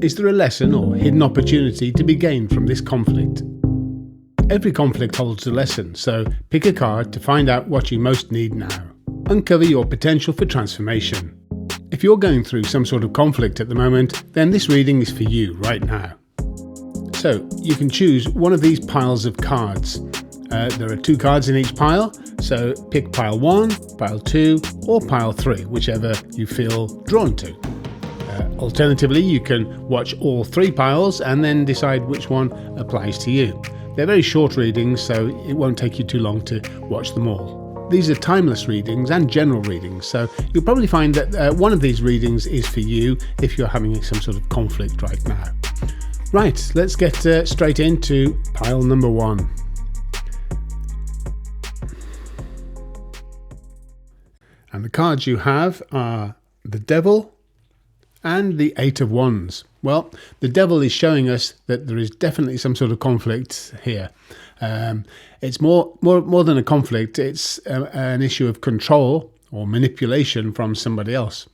Is there a lesson or hidden opportunity to be gained from this conflict? Every conflict holds a lesson, so pick a card to find out what you most need now. Uncover your potential for transformation. If you're going through some sort of conflict at the moment, then this reading is for you right now. So you can choose one of these piles of cards. There are 2 cards in each pile, so pick pile 1, pile 2 or pile 3, whichever you feel drawn to. Alternatively, you can watch all 3 piles and then decide which one applies to you. They're very short readings, so it won't take you too long to watch them all. These are timeless readings and general readings, so you'll probably find that one of these readings is for you if you're having some sort of conflict right now. Right, let's get straight into pile number 1. And the cards you have are the Devil and the 8 of Wands. Well, the Devil is showing us that there is definitely some sort of conflict here. It's more than a conflict. It's an issue of control or manipulation from somebody else.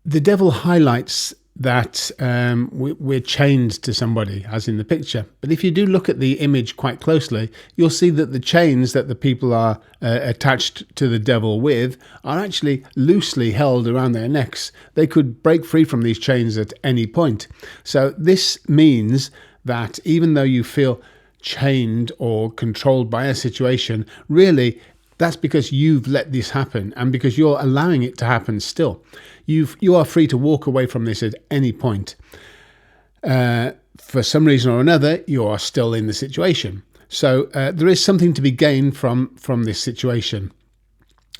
The Devil highlights that we're chained to somebody, as in the picture. But if you do look at the image quite closely, you'll see that the chains that the people are attached to the Devil with are actually loosely held around their necks. They could break free from these chains at any point. So this means that even though you feel chained or controlled by a situation, really that's because you've let this happen and because you're allowing it to happen still. You are free to walk away from this at any point. For some reason or another, you are still in the situation. So there is something to be gained from this situation.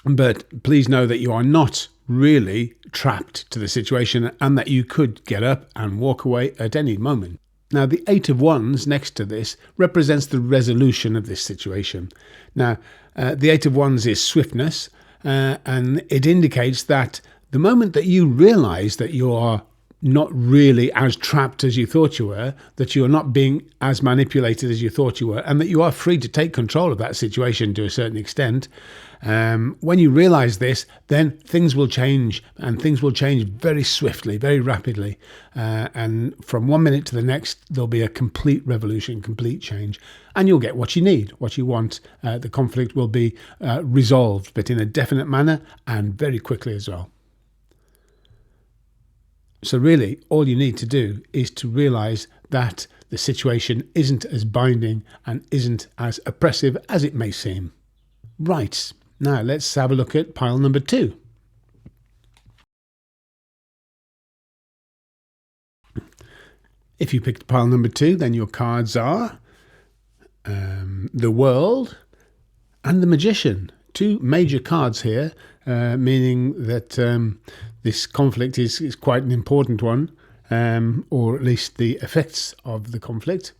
But please know that you are not really trapped to the situation and that you could get up and walk away at any moment. Now, the 8 of Wands next to this represents the resolution of this situation. Now, the 8 of Wands is swiftness, and it indicates that the moment that you realise that you are not really as trapped as you thought you were, that you are not being as manipulated as you thought you were, and that you are free to take control of that situation to a certain extent, when you realise this, then things will change, and things will change very swiftly, very rapidly. And from one minute to the next, there'll be a complete revolution, complete change, and you'll get what you need, what you want. The conflict will be resolved, but in a definite manner and very quickly as well. So really, all you need to do is to realise that the situation isn't as binding and isn't as oppressive as it may seem. Right, now let's have a look at pile number 2. If you picked pile number 2, then your cards are the World and the Magician. 2 major cards here, meaning that this conflict is quite an important one, or at least the effects of the conflict.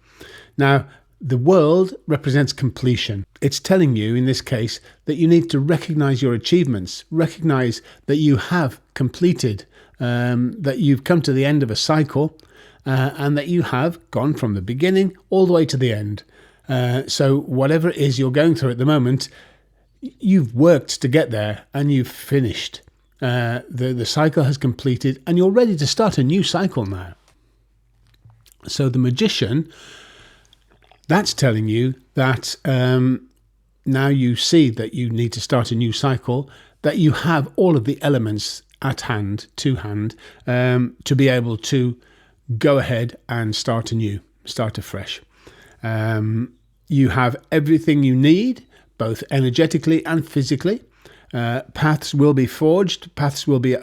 Now, the World represents completion. It's telling you, in this case, that you need to recognise your achievements, recognise that you have completed, that you've come to the end of a cycle, and that you have gone from the beginning all the way to the end. So whatever it is you're going through at the moment, you've worked to get there and you've finished. The cycle has completed and you're ready to start a new cycle now. So the Magician, that's telling you that now you see that you need to start a new cycle, that you have all of the elements at hand, to be able to go ahead and start anew, start afresh. You have everything you need, both energetically and physically. Paths will be forged, paths will be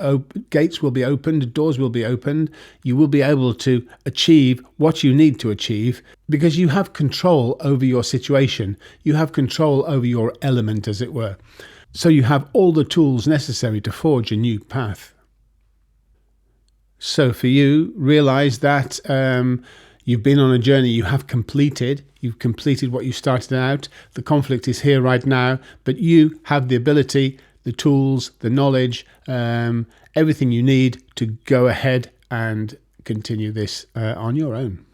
gates will be opened, doors will be opened. You will be able to achieve what you need to achieve because you have control over your situation. You have control over your element, as it were. So you have all the tools necessary to forge a new path. So for you, realise that you've been on a journey, you've completed what you started out. The conflict is here right now, but you have the ability, the tools, the knowledge, everything you need to go ahead and continue this on your own.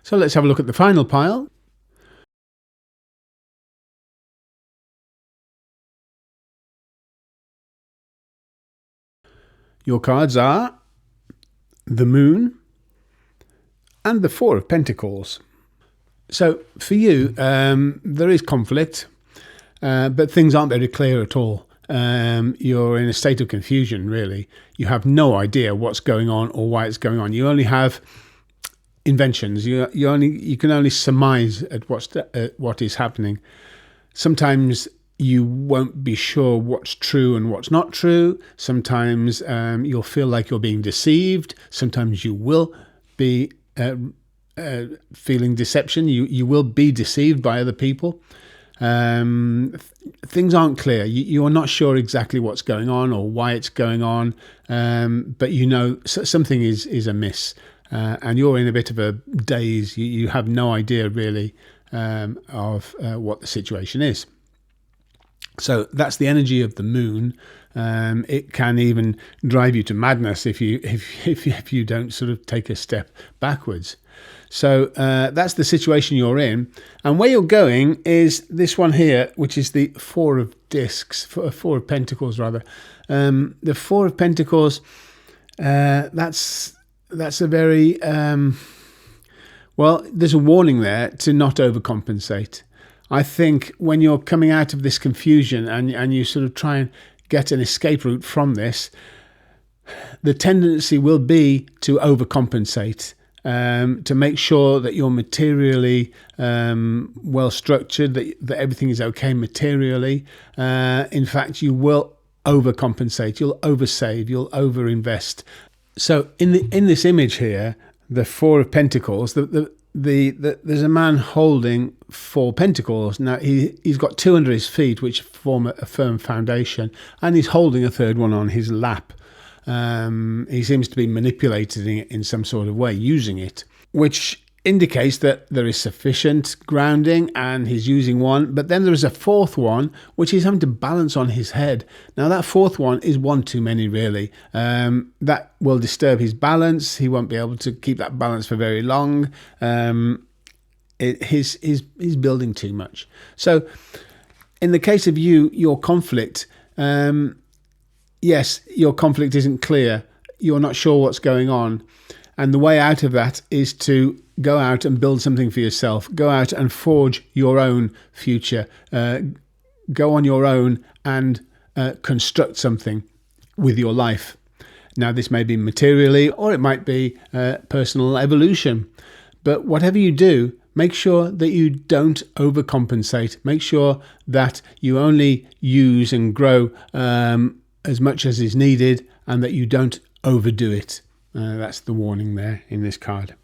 So let's have a look at the final pile. Your cards are the Moon, and the Four of Pentacles. So for you, there is conflict, but things aren't very clear at all. You're in a state of confusion, really. You have no idea what's going on or why it's going on. You only have inventions. You can only surmise at what is happening. Sometimes you won't be sure what's true and what's not true. Sometimes you'll feel like you're being deceived. Sometimes you will be feeling deception. You will be deceived by other people. Things aren't clear. You are not sure exactly what's going on or why it's going on, but you know something is amiss, and you're in a bit of a daze. You have no idea really of what the situation is. So that's the energy of the Moon. It can even drive you to madness if you don't sort of take a step backwards. So that's the situation you're in, and where you're going is this one here, which is the Four of Pentacles rather. The Four of Pentacles. That's a very well. There's a warning there to not overcompensate. I think when you're coming out of this confusion and you sort of try and get an escape route from this, the tendency will be to overcompensate, to make sure that you're materially well structured, that everything is okay materially. In fact, you will overcompensate, you'll oversave, you'll overinvest. So in this image here, the Four of Pentacles, there's a man holding 4 pentacles. Now he's got 2 under his feet, which form a firm foundation, and he's holding a third one on his lap. He seems to be manipulating it in some sort of way, using it, which indicates that there is sufficient grounding, and he's using one. But then there is a 4th one, which he's having to balance on his head. Now that 4th one is one too many, really. That will disturb his balance. He won't be able to keep that balance for very long. He's building too much. So in the case of your conflict, yes, your conflict isn't clear. You're not sure what's going on. And the way out of that is to go out and build something for yourself. Go out and forge your own future. Go on your own and construct something with your life. Now, this may be materially, or it might be personal evolution. But whatever you do, make sure that you don't overcompensate. Make sure that you only use and grow as much as is needed, and that you don't overdo it. That's the warning there in this card.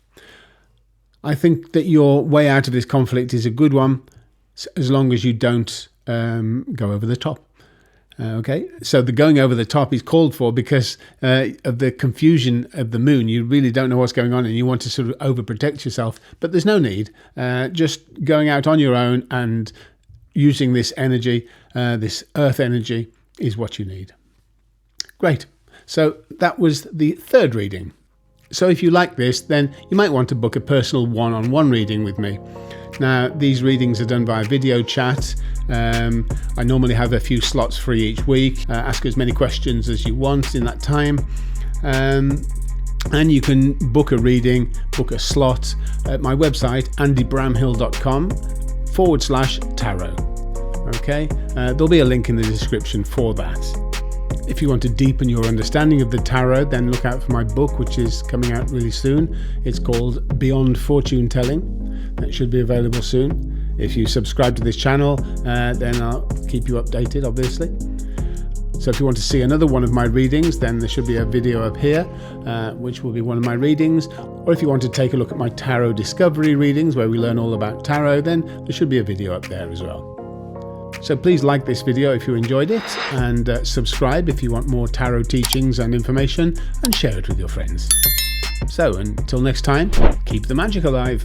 I think that your way out of this conflict is a good one, as long as you don't go over the top. Okay, so the going over the top is called for because of the confusion of the Moon. You really don't know what's going on and you want to sort of overprotect yourself, but there's no need. Just going out on your own and using this energy, this earth energy, is what you need. Great. So that was the 3rd reading. So if you like this, then you might want to book a personal one-on-one reading with me. Now, these readings are done via video chat. I normally have a few slots free each week. Ask as many questions as you want in that time. And you can book a reading, book a slot at my website, andybramhill.com/tarot. Okay, there'll be a link in the description for that. If you want to deepen your understanding of the tarot, then look out for my book, which is coming out really soon. It's called Beyond Fortune Telling. That should be available soon. If you subscribe to this channel, then I'll keep you updated, obviously. So if you want to see another one of my readings, then there should be a video up here, which will be one of my readings. Or if you want to take a look at my tarot discovery readings, where we learn all about tarot, then there should be a video up there as well. So please like this video if you enjoyed it, and subscribe if you want more tarot teachings and information, and share it with your friends. So until next time, keep the magic alive.